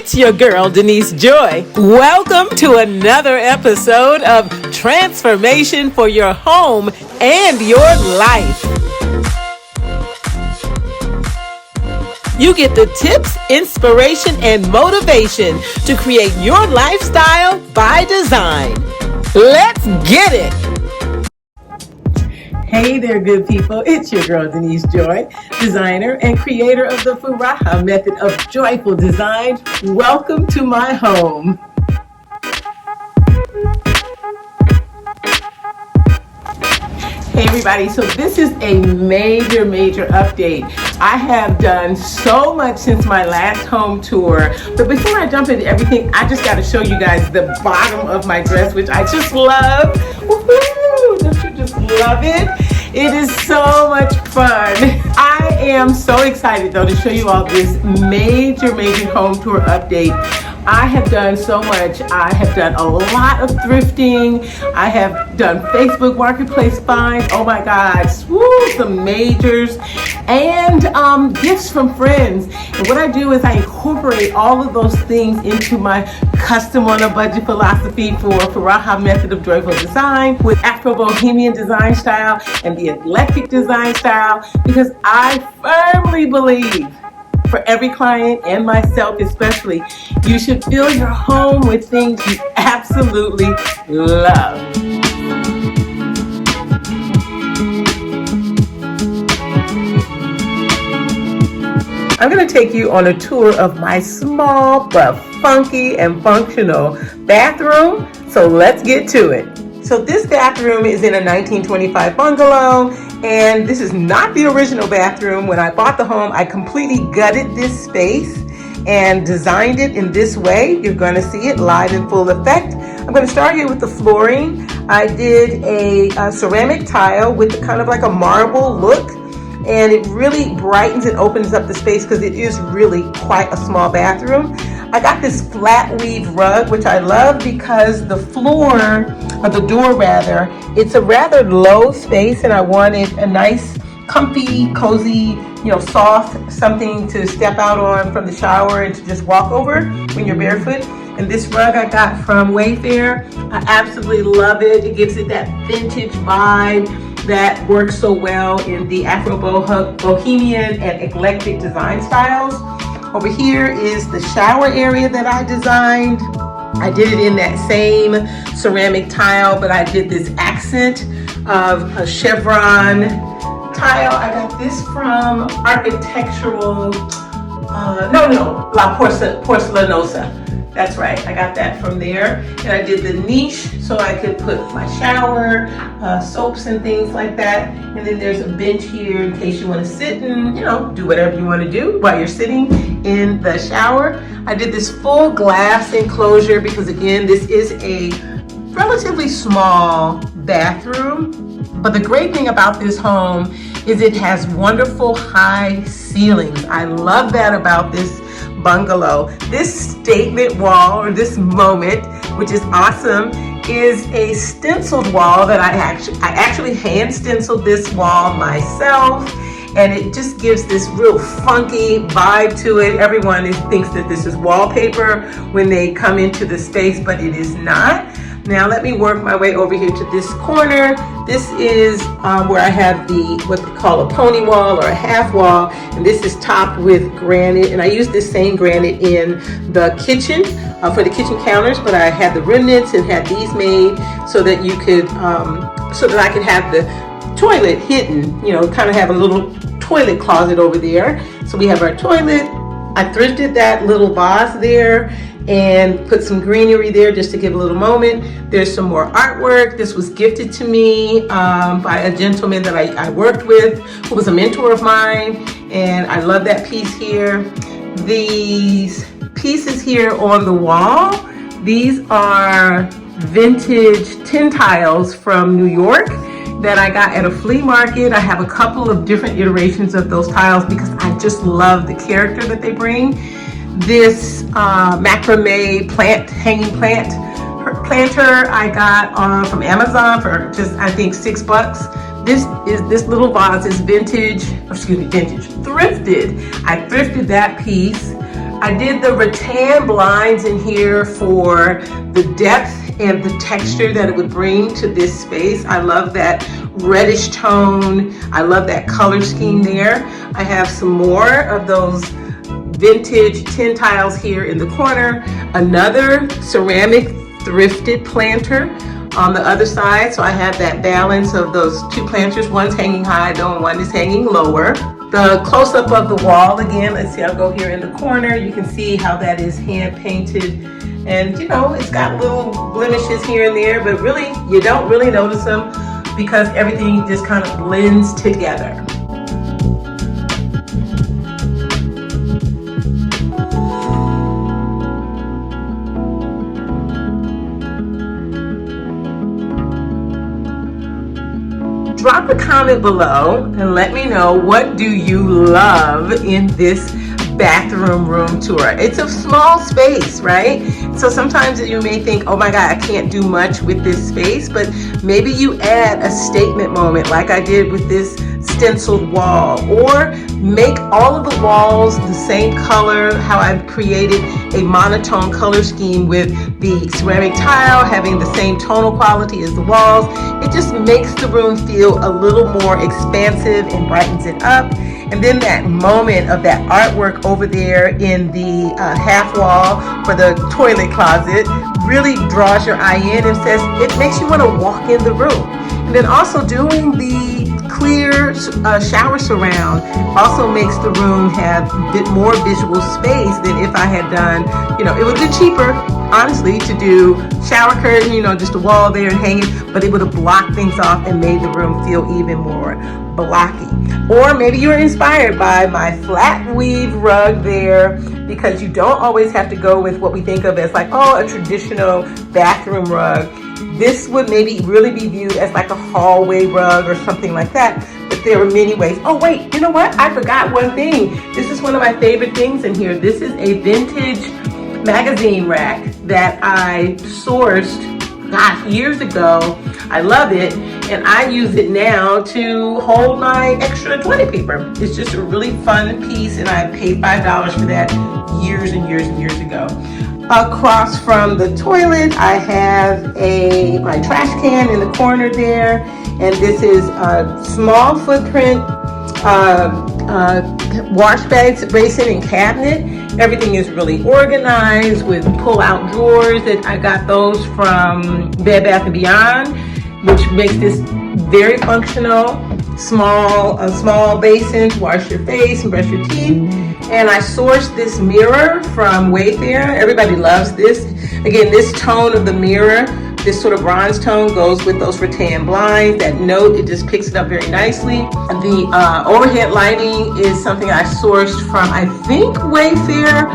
It's your girl, Denise Joy. Welcome to another episode of Transformation for your home and your life. You get the tips, inspiration, and motivation to create your lifestyle by design. Let's get it! Hey there, good people. It's your girl, Denise Joy, designer and creator of the Furaha method of joyful design. Welcome to my home. Hey everybody, so this is a major update. I have done so much since my last home tour, but before I jump into everything, I just got to show you guys the bottom of my dress, which I just love. Woohoo! Don't you just love it? It is so much fun. I am so excited though to show you all this major home tour update. I have done so much. I have done a lot of thrifting. I have done Facebook Marketplace finds. Oh my God, woo, some majors. And gifts from friends. And what I do is I incorporate all of those things into my custom on a budget philosophy for Furaha method of joyful design with Afro Bohemian design style and the eclectic design style, because I firmly believe for every client and myself especially, you should fill your home with things you absolutely love. I'm going to take you on a tour of my small but funky and functional bathroom. So let's get to it. So this bathroom is in a 1925 bungalow, and this is not the original bathroom. When I bought the home, I completely gutted this space and designed it in this way. You're going to see it live in full effect. I'm going to start here with the flooring. I did a ceramic tile with kind of like a marble look, and it really brightens and opens up the space because it is really quite a small bathroom. I got this flat weave rug, which I love because the floor, or the door rather, it's a rather low space, and I wanted a nice, comfy, cozy, soft something to step out on from the shower and to just walk over when you're barefoot. And this rug I got from Wayfair. I absolutely love it. It gives it that vintage vibe that works so well in the Afro Boho, Bohemian and eclectic design styles. Over here is the shower area that I designed. I did it in that same ceramic tile, but I did this accent of a chevron tile. I got this from Architectural, La Porcelanosa. That's right, I got that from there. And I did the niche so I could put my shower, soaps and things like that. And then there's a bench here in case you want to sit and, do whatever you want to do while you're sitting in the shower. I did this full glass enclosure because, again, this is a relatively small bathroom. But the great thing about this home is it has wonderful high ceilings. I love that about this bungalow. This statement wall, or this moment, which is awesome, is a stenciled wall that I actually hand stenciled this wall myself, and it just gives this real funky vibe to it. Everyone thinks that this is wallpaper when they come into the space, but it is not. Now let me work my way over here to this corner. This is where I have what they call a pony wall or a half wall, and this is topped with granite, and I use this same granite in the kitchen for the kitchen counters, but I had the remnants and had these made so that you could, so that I could have the toilet hidden, kind of have a little toilet closet over there. So we have our toilet. I thrifted that little vase there and put some greenery there just to give a little moment. There's some more artwork. This was gifted to me by a gentleman that I worked with who was a mentor of mine, and I love that piece here. These pieces here on the wall, these are vintage tin tiles from New York that I got at a flea market. I have a couple of different iterations of those tiles because I just love the character that they bring. This macrame hanging planter I got from Amazon for just, I think, $6. This little vase is thrifted. I thrifted that piece I did the rattan blinds in here for the depth and the texture that it would bring to this space. I love that reddish tone. I love that color scheme there. I have some more of those vintage tin tiles here in the corner. Another ceramic thrifted planter on the other side. So I have that balance of those two planters. One's hanging high though, and one is hanging lower. The close-up of the wall again, let's see, I'll go here in the corner. You can see how that is hand painted. And you know, it's got little blemishes here and there, but really, you don't really notice them because everything just kind of blends together. Drop a comment below and let me know, what do you love in this bathroom room tour? It's a small space, right? So sometimes you may think, oh my God, I can't do much with this space, but maybe you add a statement moment like I did with this stenciled wall, or make all of the walls the same color, how I've created a monotone color scheme with the ceramic tile having the same tonal quality as the walls. It just makes the room feel a little more expansive and brightens it up. And then that moment of that artwork over there in the half wall for the toilet closet really draws your eye in and says, it makes you want to walk in the room. And then also doing the clear shower surround also makes the room have a bit more visual space than if I had done, you know, it would have been cheaper, honestly, to do shower curtain, you know, just a wall there and hang it, but it would have blocked things off and made the room feel even more blocky. Or maybe you were inspired by my flat weave rug there, because you don't always have to go with what we think of as like, oh, a traditional bathroom rug. This would maybe really be viewed as like a hallway rug or something like that, but there are many ways. Oh wait, you know what? I forgot one thing. This is one of my favorite things in here. This is a vintage magazine rack that I sourced, gosh, years ago. I love it, and I use it now to hold my extra toilet paper. It's just a really fun piece, and I paid $5 for that years and years and years ago. Across from the toilet, I have my trash can in the corner there, and this is a small footprint wash basin and cabinet. Everything is really organized with pull-out drawers that I got those from Bed Bath & Beyond, which makes this very functional. A small basin to wash your face and brush your teeth. And I sourced this mirror from Wayfair. Everybody loves this. Again, this tone of the mirror, this sort of bronze tone, goes with those rattan blinds. That note, it just picks it up very nicely. And the overhead lighting is something I sourced from, I think, Wayfair.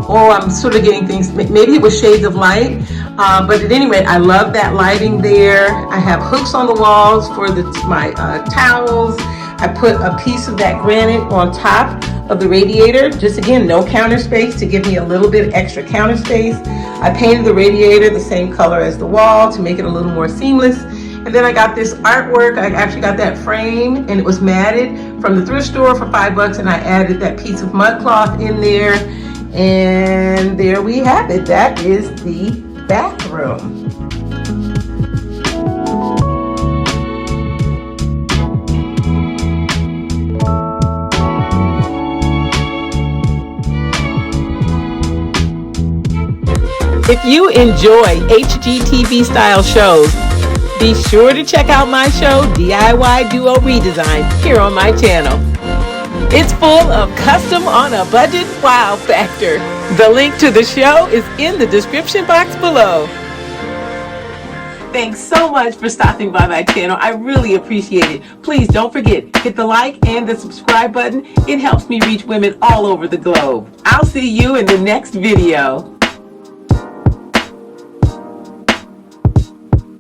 Oh, I'm sort of getting things, maybe it was Shades of Light. But at any rate, I love that lighting there. I have hooks on the walls for my towels. I put a piece of that granite on top of the radiator. Just again, no counter space to give me a little bit extra counter space. I painted the radiator the same color as the wall to make it a little more seamless. And then I got this artwork. I actually got that frame, and it was matted from the thrift store for $5, and I added that piece of mud cloth in there. And there we have it. That is the bathroom. If you enjoy HGTV style shows, be sure to check out my show, DIY Duo Redesigns, here on my channel. It's full of custom on a budget wow factor. The link to the show is in the description box below. Thanks so much for stopping by my channel. I really appreciate it. Please don't forget, hit the like and the subscribe button. It helps me reach women all over the globe. I'll see you in the next video.